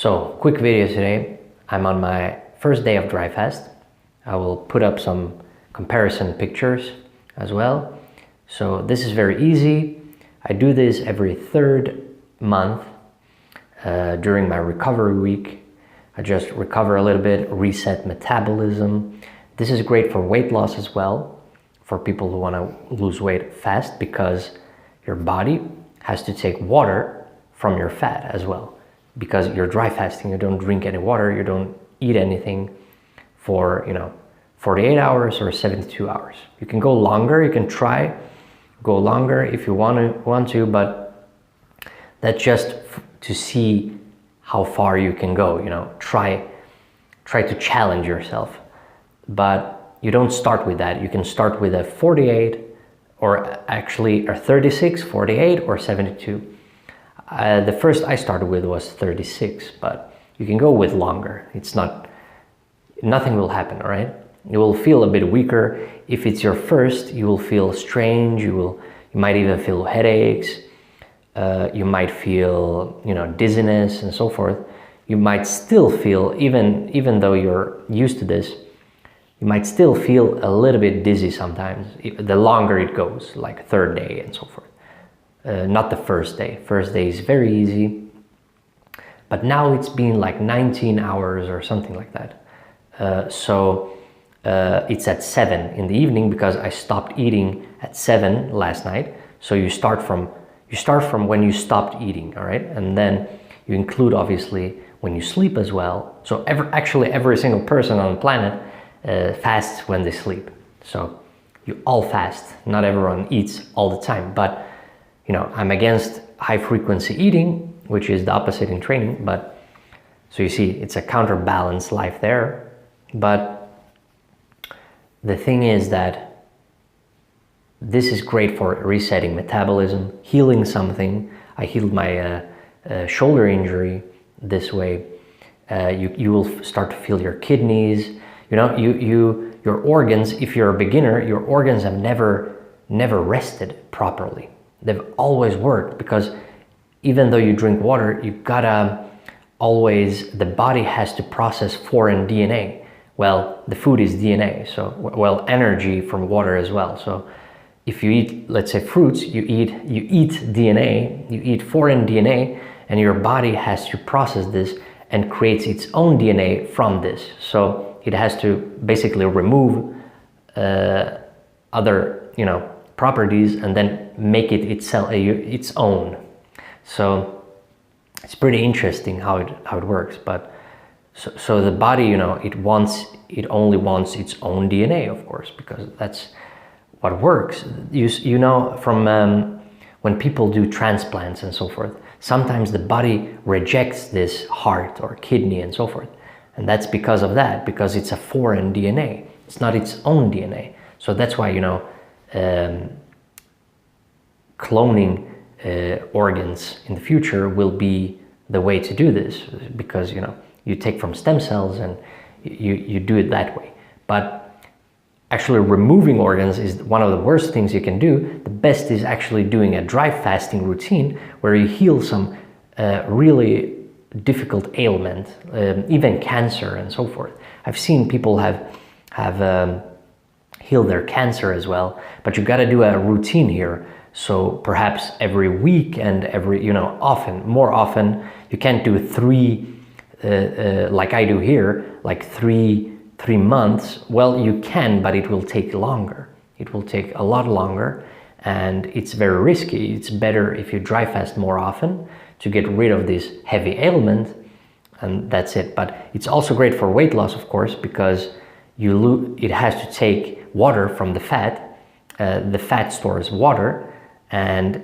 So, quick video today. I'm on my first day of dry fast. I will put up some comparison pictures as well. So this is very easy. I do this every third month during my recovery week. I just recover a little bit, reset metabolism. This is great for weight loss as well, for people who want to lose weight fast, because your body has to take water from your fat as well. Because you're dry fasting, you don't drink any water, you don't eat anything for 48 hours or 72 hours. You can go longer, you can try go longer if you want to, but that's just to see how far you can go. Try to challenge yourself. But you don't start with that. You can start with a 48 or actually a 36, 48 or 72. The first I started with was 36, but you can go with longer. Nothing will happen, all right? You will feel a bit weaker. If it's your first, you will feel strange. You might even feel headaches. You might feel, dizziness and so forth. You might still feel, even though you're used to this, you might still feel a little bit dizzy sometimes, the longer it goes, like third day and so forth. Not the first day. First day is very easy. But now it's been like 19 hours or something like that. It's at 7 in the evening because I stopped eating at 7 last night. So you start from when you stopped eating, all right? And then you include obviously when you sleep as well. So every single person on the planet fasts when they sleep. So you all fast. Not everyone eats all the time, but I'm against high frequency eating, which is the opposite in training. But so you see, it's a counterbalance life there. But the thing is that this is great for resetting metabolism, healing something. I healed my shoulder injury this way. You will start to feel your kidneys. Your organs. If you're a beginner, your organs have never rested properly. They've always worked, because even though you drink water, the body has to process foreign DNA. Well, the food is DNA, so energy from water as well. So if you eat, let's say, fruits, you eat DNA, you eat foreign DNA, and your body has to process this and creates its own DNA from this. So it has to basically remove other, properties and then make it its own. So it's pretty interesting how it works. But so the body, it only wants its own DNA, of course, because that's what works. From when people do transplants and so forth, sometimes the body rejects this heart or kidney and so forth, and that's because of that, because it's a foreign DNA. It's not its own DNA. So that's why cloning organs in the future will be the way to do this, because you take from stem cells and you do it that way. But actually removing organs is one of the worst things you can do. The best is actually doing a dry fasting routine where you heal some really difficult ailment, even cancer and so forth. I've seen people have healed their cancer as well, but you got to do a routine here. So perhaps every week and more often. You can't do 3 like I do here, like three months. Well, you can, but it will take longer. It will take a lot longer, and it's very risky. It's better if you dry fast more often to get rid of this heavy ailment, and that's it. But it's also great for weight loss, of course, because it has to take water from the fat. The fat stores water, and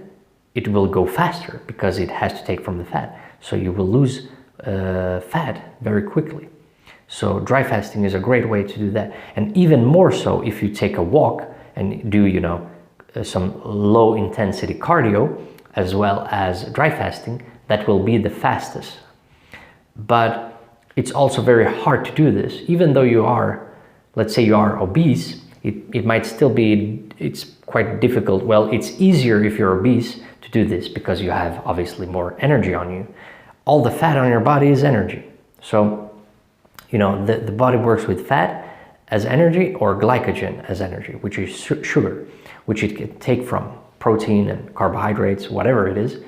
it will go faster because it has to take from the fat. So you will lose fat very quickly. So dry fasting is a great way to do that. And even more so if you take a walk and do, some low intensity cardio as well as dry fasting, that will be the fastest. But it's also very hard to do this. Even though let's say you are obese, it might still be, it's quite difficult. Well, it's easier if you're obese to do this because you have obviously more energy on you. all the fat on your body is energy. So, you know, the body works with fat as energy or glycogen as energy, which is sugar, which it can take from protein and carbohydrates, whatever it is,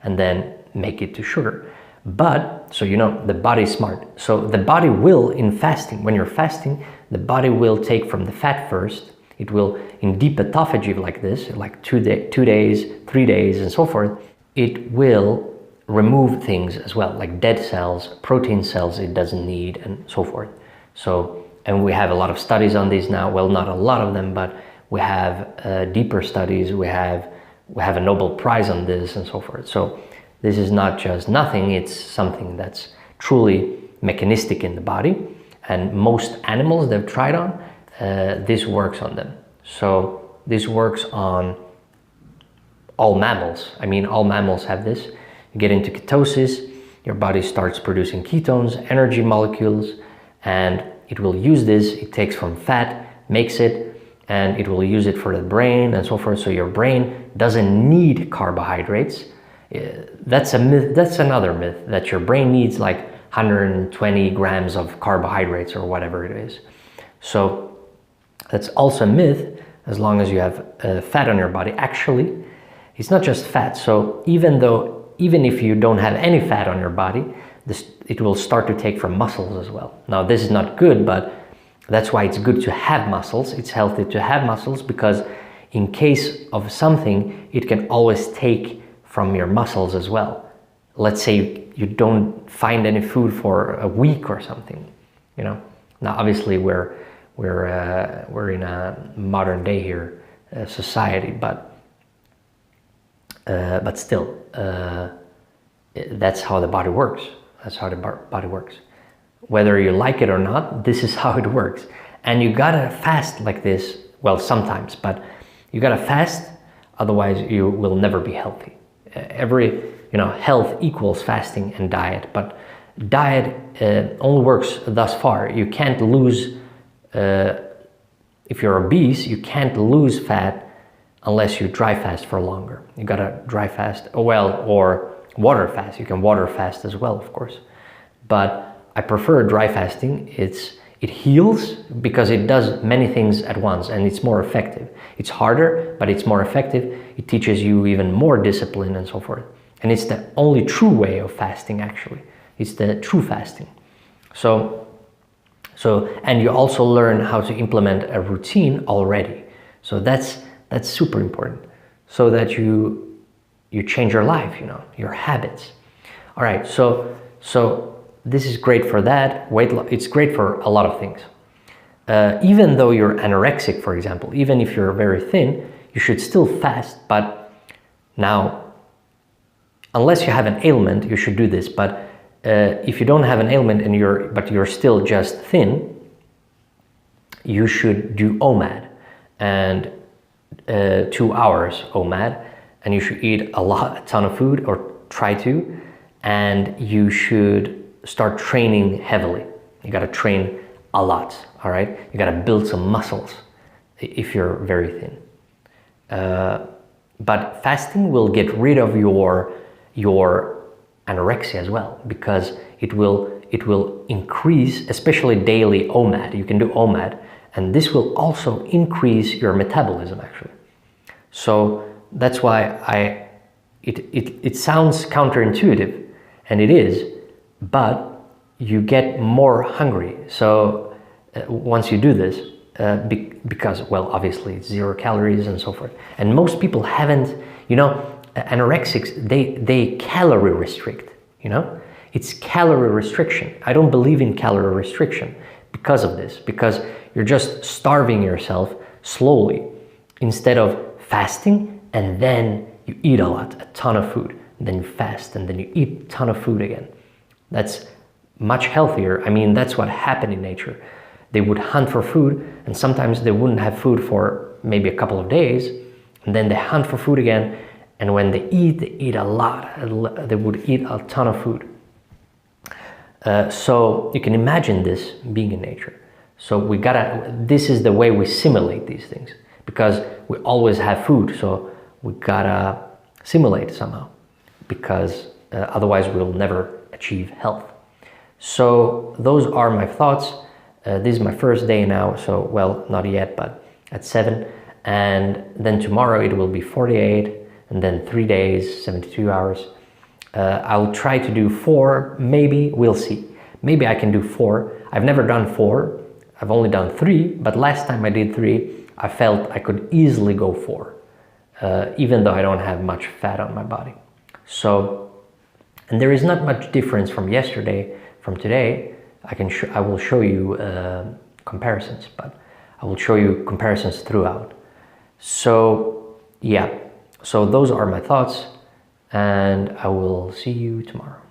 and then make it to sugar. But, so you know, the body is smart. So the body will, in fasting, when you're fasting, the body will take from the fat first. It will, in deep autophagy like this, like 2 days, 3 days, and so forth, it will remove things as well, like dead cells, protein cells it doesn't need, and so forth. So, and we have a lot of studies on these now. Well, not a lot of them, but we have deeper studies. We have a Nobel Prize on this, and so forth. So this is not just nothing, it's something that's truly mechanistic in the body. And most animals they've tried on, this works on them. So this works on all mammals. I mean, all mammals have this. You get into ketosis, your body starts producing ketones, energy molecules, and it will use this. It takes from fat, makes it, and it will use it for the brain and so forth. So your brain doesn't need carbohydrates. That's a myth. That's another myth, that your brain needs like 120 grams of carbohydrates or whatever it is. So that's also a myth, as long as you have fat on your body. Actually, it's not just fat. So even if you don't have any fat on your body, it will start to take from muscles as well. Now, this is not good, but that's why it's good to have muscles. It's healthy to have muscles, because in case of something, it can always take from your muscles as well. Let's say you don't find any food for a week or something, you know. Now, obviously, we're in a modern day here society, but still, that's how the body works. That's how the body works. Whether you like it or not, this is how it works. And you gotta fast like this. Well, sometimes, but you gotta fast. Otherwise, you will never be healthy. Health equals fasting and diet, but diet only works thus far. You can't lose, if you're obese, you can't lose fat unless you dry fast for longer. You gotta dry fast, or water fast. You can water fast as well, of course. But I prefer dry fasting. It heals because it does many things at once, and it's more effective. It's harder, but it's more effective. It teaches you even more discipline and so forth. And it's the only true way of fasting, actually. It's the true fasting. So, and you also learn how to implement a routine already. So that's super important, so that you change your life, your habits. All right, so this is great for that. Weight loss, it's great for a lot of things. Even though you're anorexic, for example, even if you're very thin, you should still fast. But now, unless you have an ailment, you should do this. But if you don't have an ailment and you're still just thin, you should do OMAD, and 2 hours OMAD, and you should eat a ton of food, or try to, and you should start training heavily. You gotta train a lot, all right? You gotta build some muscles if you're very thin. But fasting will get rid of your anorexia as well, because it will increase, especially daily OMAD. You can do OMAD, and this will also increase your metabolism, actually. So that's why it sounds counterintuitive, and it is, but you get more hungry. So once you do this, because, well, obviously it's 0 calories and so forth. And most people haven't, anorexics, they calorie restrict, It's calorie restriction. I don't believe in calorie restriction because of this, because you're just starving yourself slowly instead of fasting, and then you eat a ton of food, and then you fast, and then you eat a ton of food again. That's much healthier. I mean, that's what happened in nature. They would hunt for food, and sometimes they wouldn't have food for maybe a couple of days, and then they hunt for food again, and when they eat a lot. They would eat a ton of food. So you can imagine this being in nature. So this is the way we simulate these things, because we always have food, so we gotta simulate somehow, because otherwise we'll never achieve health. So those are my thoughts. This is my first day now, so well, not yet, but at 7. And then tomorrow it will be 48, and then 3 days, 72 hours. I'll try to do 4, maybe, we'll see. Maybe I can do 4. I've never done 4, I've only done 3, but last time I did 3, I felt I could easily go 4, even though I don't have much fat on my body. So, and there is not much difference from yesterday, from today. I will show you comparisons, but I will show you comparisons throughout. So yeah, so those are my thoughts, and I will see you tomorrow.